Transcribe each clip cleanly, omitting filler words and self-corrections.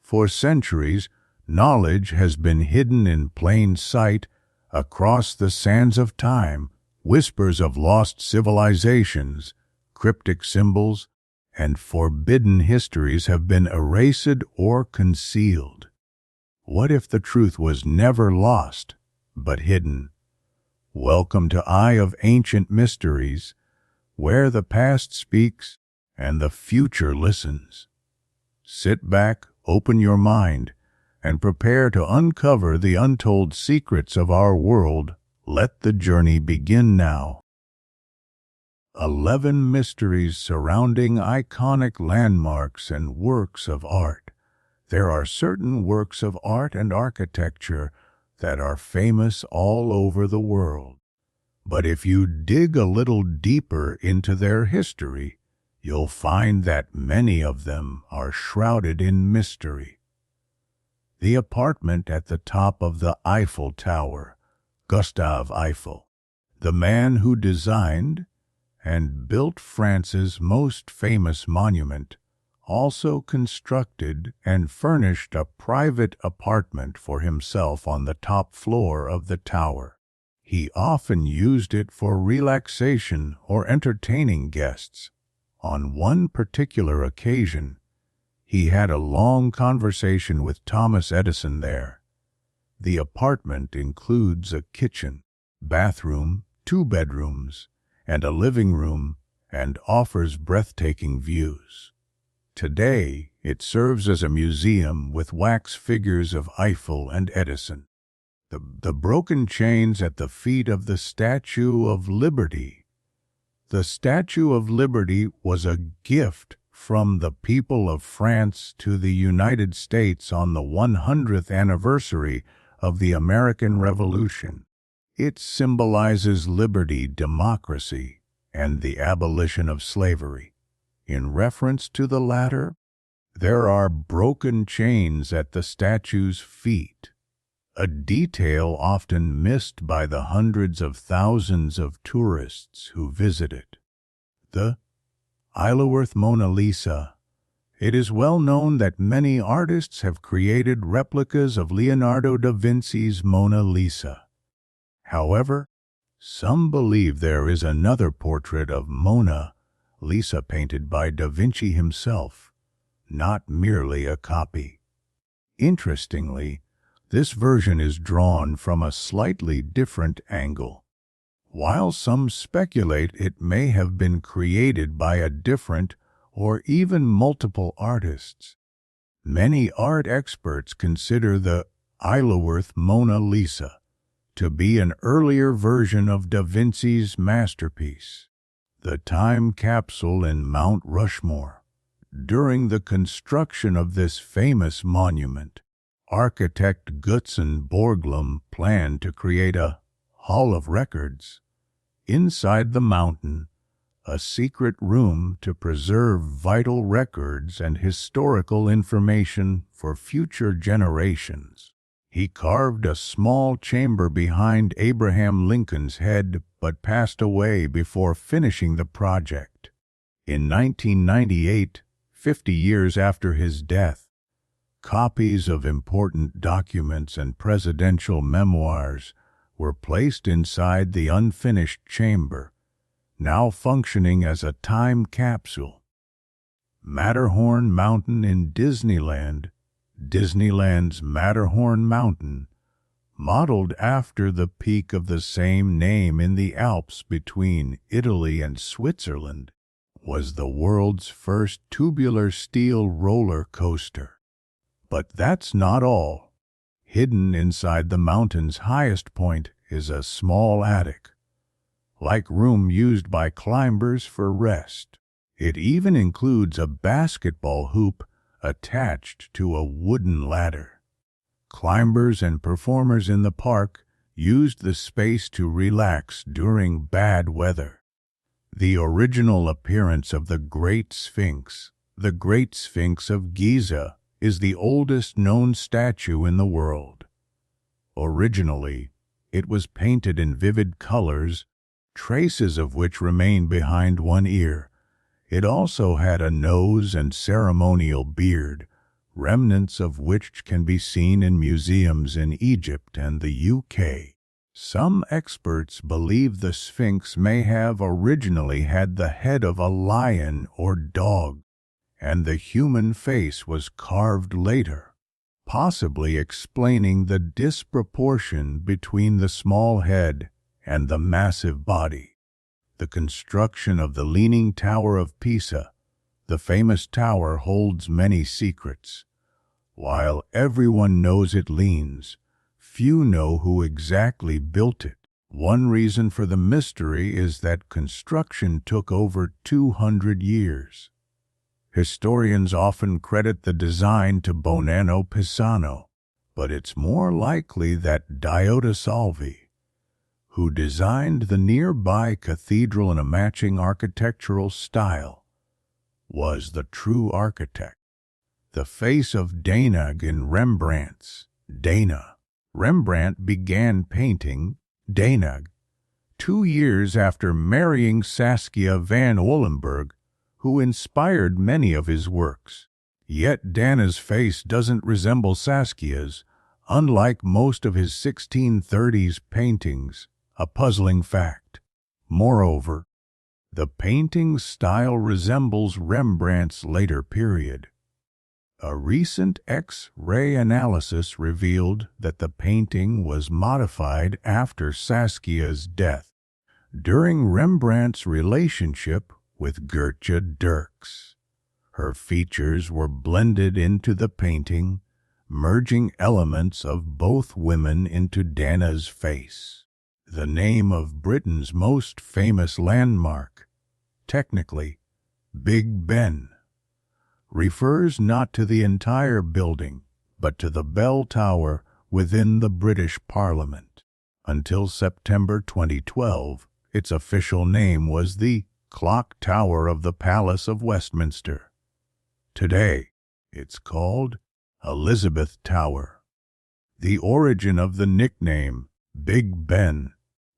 For centuries, knowledge has been hidden in plain sight across the sands of time. Whispers of lost civilizations, cryptic symbols, and forbidden histories have been erased or concealed. What if the truth was never lost, but hidden? Welcome to Eye of Ancient Mysteries, where the past speaks and the future listens. Sit back, open your mind, and prepare to uncover the untold secrets of our world. Let the journey begin now. 11 mysteries surrounding iconic landmarks and works of art. There are certain works of art and architecture that are famous all over the world. But if you dig a little deeper into their history, you'll find that many of them are shrouded in mystery. The apartment at the top of the Eiffel Tower, Gustave Eiffel, the man who designed and built France's most famous monument, also constructed and furnished a private apartment for himself on the top floor of the tower. He often used it for relaxation or entertaining guests. On one particular occasion, he had a long conversation with Thomas Edison there. The apartment includes a kitchen, bathroom, 2 bedrooms, and a living room, and offers breathtaking views. Today, it serves as a museum with wax figures of Eiffel and Edison. The broken chains at the feet of the Statue of Liberty. The Statue of Liberty was a gift from the people of France to the United States on the 100th anniversary of the American Revolution. It symbolizes liberty, democracy, and the abolition of slavery. In reference to the latter, there are broken chains at the statue's feet, a detail often missed by the hundreds of thousands of tourists who visit it. The Isleworth Mona Lisa. It is well known that many artists have created replicas of Leonardo da Vinci's Mona Lisa. However, some believe there is another portrait of Mona Lisa painted by Da Vinci himself, not merely a copy. Interestingly, this version is drawn from a slightly different angle. While some speculate it may have been created by a different or even multiple artists, many art experts consider the Isleworth Mona Lisa to be an earlier version of Da Vinci's masterpiece, the time capsule in Mount Rushmore. During the construction of this famous monument, architect Gutzon Borglum planned to create a Hall of Records inside the mountain, a secret room to preserve vital records and historical information for future generations. He carved a small chamber behind Abraham Lincoln's head, but passed away before finishing the project. In 1998, 50 years after his death, copies of important documents and presidential memoirs were placed inside the unfinished chamber, now functioning as a time capsule. Matterhorn Mountain in Disneyland. Disneyland's Matterhorn Mountain, modeled after the peak of the same name in the Alps between Italy and Switzerland, was the world's first tubular steel roller coaster. But that's not all. Hidden inside the mountain's highest point is a small attic-like room used by climbers for rest. It even includes a basketball hoop attached to a wooden ladder. Climbers and performers in the park used the space to relax during bad weather. The original appearance of the Great Sphinx, the Great Sphinx of Giza, is the oldest known statue in the world. Originally, it was painted in vivid colors, traces of which remain behind one ear. It also had a nose and ceremonial beard, remnants of which can be seen in museums in Egypt and the UK. Some experts believe the Sphinx may have originally had the head of a lion or dog, and the human face was carved later, possibly explaining the disproportion between the small head and the massive body. The construction of the Leaning Tower of Pisa. The famous tower holds many secrets. While everyone knows it leans, few know who exactly built it. One reason for the mystery is that construction took over 200 years. Historians often credit the design to Bonanno Pisano, but it's more likely that Deodato Salvi, who designed the nearby cathedral in a matching architectural style, was the true architect. The face of Danag in Rembrandt's Dana. Rembrandt began painting Danag 2 years after marrying Saskia van Olenberg, who inspired many of his works. Yet Dana's face doesn't resemble Saskia's, unlike most of his 1630s paintings, a puzzling fact. Moreover, the painting's style resembles Rembrandt's later period. A recent X-ray analysis revealed that the painting was modified after Saskia's death, during Rembrandt's relationship with Gertje Dirks. Her features were blended into the painting, merging elements of both women into Dana's face. The name of Britain's most famous landmark, technically Big Ben, refers not to the entire building, but to the bell tower within the British Parliament. Until September 2012, its official name was the Clock Tower of the Palace of Westminster. Today, it's called Elizabeth Tower. The origin of the nickname Big Ben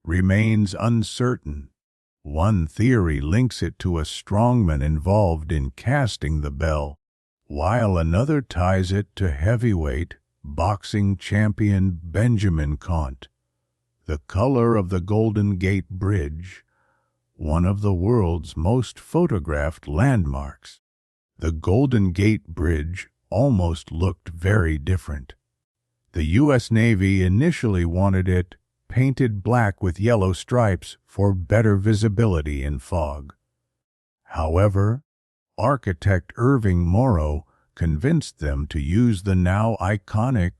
remains uncertain. One theory links it to a strongman involved in casting the bell, while another ties it to heavyweight boxing champion Benjamin Conte. The color of the Golden Gate Bridge, one of the world's most photographed landmarks. The Golden Gate Bridge almost looked very different. The U.S. Navy initially wanted it painted black with yellow stripes for better visibility in fog. However, architect Irving Morrow convinced them to use the now iconic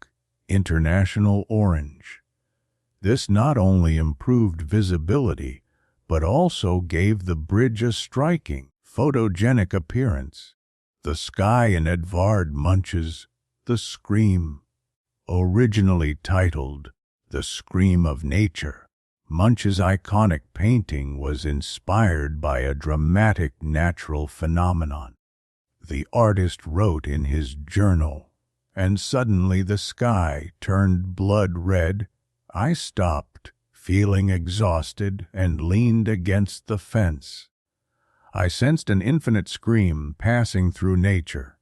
international orange. This not only improved visibility, but also gave the bridge a striking, photogenic appearance. The sky in Edvard Munch's The Scream, originally titled The Scream of Nature. Munch's iconic painting was inspired by a dramatic natural phenomenon. The artist wrote in his journal, "And suddenly the sky turned blood red. I stopped, feeling exhausted, and leaned against the fence. I sensed an infinite scream passing through nature."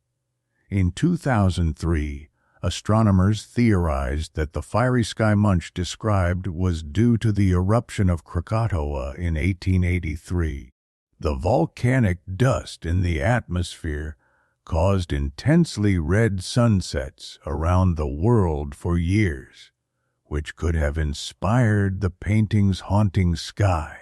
In 2003, astronomers theorized that the fiery sky Munch described was due to the eruption of Krakatoa in 1883. The volcanic dust in the atmosphere caused intensely red sunsets around the world for years, which could have inspired the painting's haunting sky.